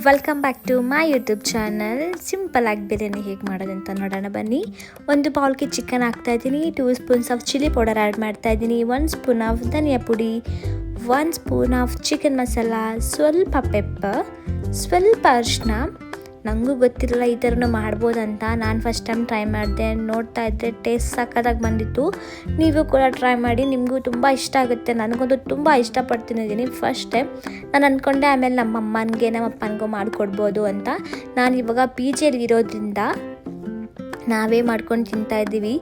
Welcome back to my YouTube channel. Simple ಆಗಿ ಬಿರಿಯಾನಿ ಹೇಗೆ ಮಾಡೋದಂತ ನೋಡೋಣ ಬನ್ನಿ. ಒಂದು ಬೌಲ್ಗೆ ಚಿಕನ್ ಹಾಕ್ತಾಯಿದ್ದೀನಿ, 2 spoons of chilli powder add ಮಾಡ್ತಾಯಿದ್ದೀನಿ, 1 ಸ್ಪೂನ್ ಆಫ್ ಧನಿಯಾ ಪುಡಿ, 1 ಸ್ಪೂನ್ ಆಫ್ ಚಿಕನ್ ಮಸಾಲ, ಸ್ವಲ್ಪ ಪೆಪ್ಪರ್, ಸ್ವಲ್ಪ ಅರಿಶಿನ. ನನಗೂ ಗೊತ್ತಿರಲಿಲ್ಲ ಈ ಥರನೂ ಮಾಡ್ಬೋದಂತ. ನಾನು ಫಸ್ಟ್ ಟೈಮ್ ಟ್ರೈ ಮಾಡಿದೆ, ನೋಡ್ತಾ ಇದ್ದೆ ಟೇಸ್ಟ್ ಸಕ್ಕತ್ತಾಗಿ ಬಂದಿತ್ತು. ನೀವು ಕೂಡ ಟ್ರೈ ಮಾಡಿ, ನಿಮಗೂ ತುಂಬ ಇಷ್ಟ ಆಗುತ್ತೆ. ನನಗಂತೂ ತುಂಬ ಇಷ್ಟಪಡ್ತಿದ್ದೀನಿ ಫಸ್ಟ್ ಟೈಮ್. ನಾನು ಅಂದ್ಕೊಂಡೆ ಆಮೇಲೆ ನಮ್ಮ ಅಮ್ಮನಿಗೆ ನಮ್ಮ ಅಪ್ಪನಿಗೂ ಮಾಡಿಕೊಡ್ಬೋದು ಅಂತ. ನಾನು ಇವಾಗ ಪಿ ಜಿಯಲ್ಲಿ ಇರೋದ್ರಿಂದ ನಾವೇ ಮಾಡ್ಕೊಂಡು ತಿಂತಾಯಿದ್ದೀವಿ.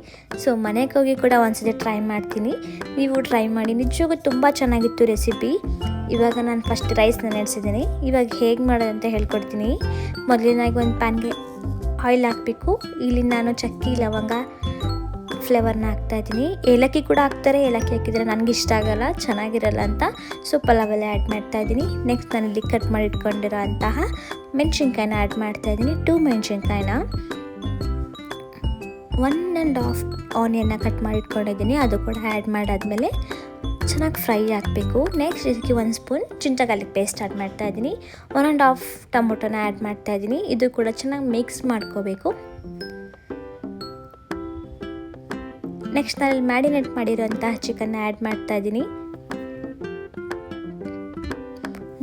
ಸೊ ಮನೆಗೆ ಹೋಗಿ ಕೂಡ ಒಂದ್ಸತಿ ಟ್ರೈ ಮಾಡ್ತೀನಿ, ನೀವು ಟ್ರೈ ಮಾಡಿ. ನಿಜವಾಗೂ ತುಂಬ ಚೆನ್ನಾಗಿತ್ತು ರೆಸಿಪಿ. ಇವಾಗ ನಾನು ಫಸ್ಟ್ ರೈಸ್ನ ನೆನೆಸಿದ್ದೀನಿ. ಇವಾಗ ಹೇಗೆ ಮಾಡೋದಂತ ಹೇಳ್ಕೊಡ್ತೀನಿ. ಮೊದಲನೇದಾಗಿ ಒಂದು ಪ್ಯಾನ್ಗೆ ಆಯಿಲ್ ಹಾಕಬೇಕು. ಇಲ್ಲಿ ನಾನು ಚಕ್ಕೆ ಲವಂಗ ಫ್ಲೇವರ್ನ ಹಾಕ್ತಾಯಿದ್ದೀನಿ. ಏಲಕ್ಕಿ ಕೂಡ ಹಾಕ್ತಾರೆ, ಏಲಕ್ಕಿ ಹಾಕಿದರೆ ನನಗೆ ಇಷ್ಟ ಆಗೋಲ್ಲ, ಚೆನ್ನಾಗಿರಲ್ಲ ಅಂತ. ಸೊ ಪಲಾವ್ ಎಲೆ ಆ್ಯಡ್ ಮಾಡ್ತಾಯಿದ್ದೀನಿ. ನೆಕ್ಸ್ಟ್ ನಾನು ಇಲ್ಲಿ ಕಟ್ ಮಾಡಿ ಇಟ್ಕೊಂಡಿರೋ ಅಂತಹ ಮೆಣಸಿನ್ಕಾಯಿನ ಆ್ಯಡ್ ಮಾಡ್ತಾಯಿದ್ದೀನಿ. 2 ಮೆಣಸಿನ್ಕಾಯಿನ, 1.5 ಆನಿಯನ್ನ ಕಟ್ ಮಾಡಿ ಇಟ್ಕೊಂಡಿದ್ದೀನಿ, ಅದು ಕೂಡ ಆ್ಯಡ್ ಮಾಡಾದಮೇಲೆ ಚೆನ್ನಾಗಿ ಫ್ರೈ ಆಗಬೇಕು. ನೆಕ್ಸ್ಟ್ ಇದಕ್ಕೆ 1 spoon ginger garlic paste add ಮಾಡ್ತಾಯಿದ್ದೀನಿ, 1.5 ಟೊಮೊಟೊನ ಆ್ಯಡ್ ಮಾಡ್ತಾಯಿದ್ದೀನಿ. ಇದು ಕೂಡ ಚೆನ್ನಾಗಿ ಮಿಕ್ಸ್ ಮಾಡ್ಕೋಬೇಕು. ನೆಕ್ಸ್ಟ್ ನಾನು ಮ್ಯಾರಿನೇಟ್ ಮಾಡಿರೋಂತಹ ಚಿಕನ್ನ ಆ್ಯಡ್ ಮಾಡ್ತಾಯಿದ್ದೀನಿ.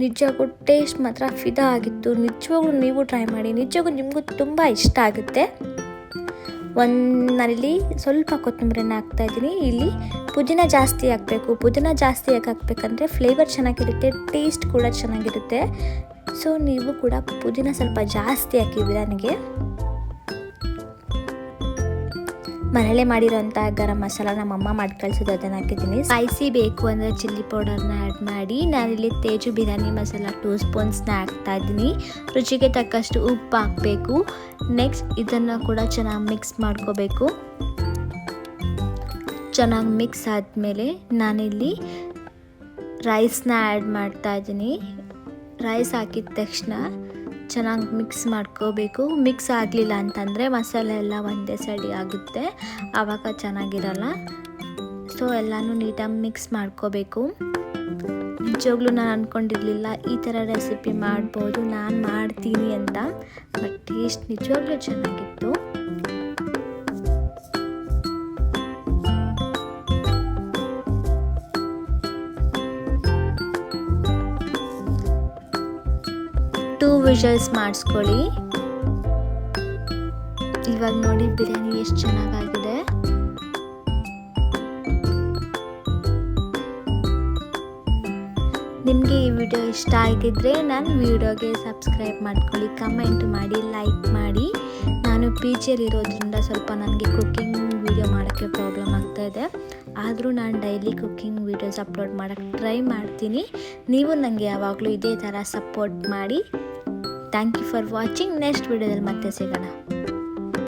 ನಿಜವಾಗೂ ಟೇಸ್ಟ್ ಮಾತ್ರ ಫಿದಾ ಆಗಿತ್ತು. ನಿಜವಾಗ್ಲೂ ನೀವು ಟ್ರೈ ಮಾಡಿ, ನಿಜವಾಗೂ ನಿಮಗೂ ತುಂಬ ಇಷ್ಟ ಆಗುತ್ತೆ. ನಾನಿಲ್ಲಿ ಸ್ವಲ್ಪ ಕೊತ್ತಂಬರಿನ ಹಾಕ್ತಾಯಿದ್ದೀನಿ. ಇಲ್ಲಿ ಪುದೀನ ಜಾಸ್ತಿ ಹಾಕಬೇಕು. ಪುದೀನ ಜಾಸ್ತಿ ಯಾಕೆ ಹಾಕಬೇಕಂದ್ರೆ ಫ್ಲೇವರ್ ಚೆನ್ನಾಗಿರುತ್ತೆ, ಟೇಸ್ಟ್ ಕೂಡ ಚೆನ್ನಾಗಿರುತ್ತೆ. ಸೊ ನೀವು ಕೂಡ ಪುದೀನ ಸ್ವಲ್ಪ ಜಾಸ್ತಿ ಹಾಕಿ ಬಿರಿಯಾನಿಗೆ. ಮನೇಲೇ ಮಾಡಿರೋಂಥ ಗರಂ ಮಸಾಲ ನಮ್ಮಮ್ಮ ಮಾಡಿ ಕಳಿಸೋದು, ಅದನ್ನು ಹಾಕಿದ್ದೀನಿ. ಸ್ಪೈಸಿ ಬೇಕು ಅಂದರೆ ಚಿಲ್ಲಿ ಪೌಡರ್ನ ಆ್ಯಡ್ ಮಾಡಿ. ನಾನಿಲ್ಲಿ ತೇಜು ಬಿರಿಯಾನಿ ಮಸಾಲ 2 ಸ್ಪೂನ್ಸ್ನ ಹಾಕ್ತಾಯಿದ್ದೀನಿ. ರುಚಿಗೆ ತಕ್ಕಷ್ಟು ಉಪ್ಪು ಹಾಕಬೇಕು. ನೆಕ್ಸ್ಟ್ ಇದನ್ನು ಕೂಡ ಚೆನ್ನಾಗಿ ಮಿಕ್ಸ್ ಮಾಡ್ಕೋಬೇಕು. ಚೆನ್ನಾಗಿ ಮಿಕ್ಸ್ ಆದಮೇಲೆ ನಾನಿಲ್ಲಿ ರೈಸ್ನ ಆ್ಯಡ್ ಮಾಡ್ತಾಯಿದ್ದೀನಿ. ರೈಸ್ ಹಾಕಿದ ತಕ್ಷಣ ಚೆನ್ನಾಗಿ ಮಿಕ್ಸ್ ಮಾಡ್ಕೋಬೇಕು. ಮಿಕ್ಸ್ ಆಗಲಿಲ್ಲ ಅಂತಂದರೆ ಮಸಾಲೆ ಎಲ್ಲ ಒಂದೇ ಸೈಡಿ ಆಗುತ್ತೆ, ಆವಾಗ ಚೆನ್ನಾಗಿರಲ್ಲ. ಸೊ ಎಲ್ಲನೂ ನೀಟಾಗಿ ಮಿಕ್ಸ್ ಮಾಡ್ಕೋಬೇಕು. ನಿಜವಾಗ್ಲೂ ನಾನು ಅಂದ್ಕೊಂಡಿರಲಿಲ್ಲ ಈ ಥರ ರೆಸಿಪಿ ಮಾಡ್ಬೋದು, ನಾನು ಮಾಡ್ತೀನಿ ಅಂತ. ಬಟ್ ಟೇಸ್ಟ್ ನಿಜವಾಗ್ಲೂ ಚೆನ್ನಾಗಿತ್ತು. ವಿಷಲ್ಸ್ ಮಾಡಿಸ್ಕೊಳ್ಳಿ. ಇವಾಗ ನೋಡಿ ಬಿರಿಯಾನಿ ಎಷ್ಟು ಚೆನ್ನಾಗಾಗಿದೆ. ನಿಮಗೆ ಈ ವಿಡಿಯೋ ಇಷ್ಟ ಆಗಿದ್ರೆ ನನ್ನ ವಿಡಿಯೋಗೆ ಸಬ್ಸ್ಕ್ರೈಬ್ ಮಾಡ್ಕೊಳ್ಳಿ, ಕಮೆಂಟ್ ಮಾಡಿ, ಲೈಕ್ ಮಾಡಿ. ನಾನು ಪಿ ಜಿಯಲ್ಲಿರೋದ್ರಿಂದ ಸ್ವಲ್ಪ ನನಗೆ ಕುಕ್ಕಿಂಗ್ ವಿಡಿಯೋ ಮಾಡೋಕ್ಕೆ ಪ್ರಾಬ್ಲಮ್ ಆಗ್ತಾಯಿದೆ. ಆದರೂ ನಾನು ಡೈಲಿ ಕುಕ್ಕಿಂಗ್ ವೀಡಿಯೋಸ್ ಅಪ್ಲೋಡ್ ಮಾಡೋಕ್ಕೆ ಟ್ರೈ ಮಾಡ್ತೀನಿ. ನೀವು ನನಗೆ ಯಾವಾಗಲೂ ಇದೇ ಥರ ಸಪೋರ್ಟ್ ಮಾಡಿ. Thank you for watching. Next ವಿಡಿಯೋದಲ್ಲಿ ಮತ್ತೆ ಸಿಗೋಣ.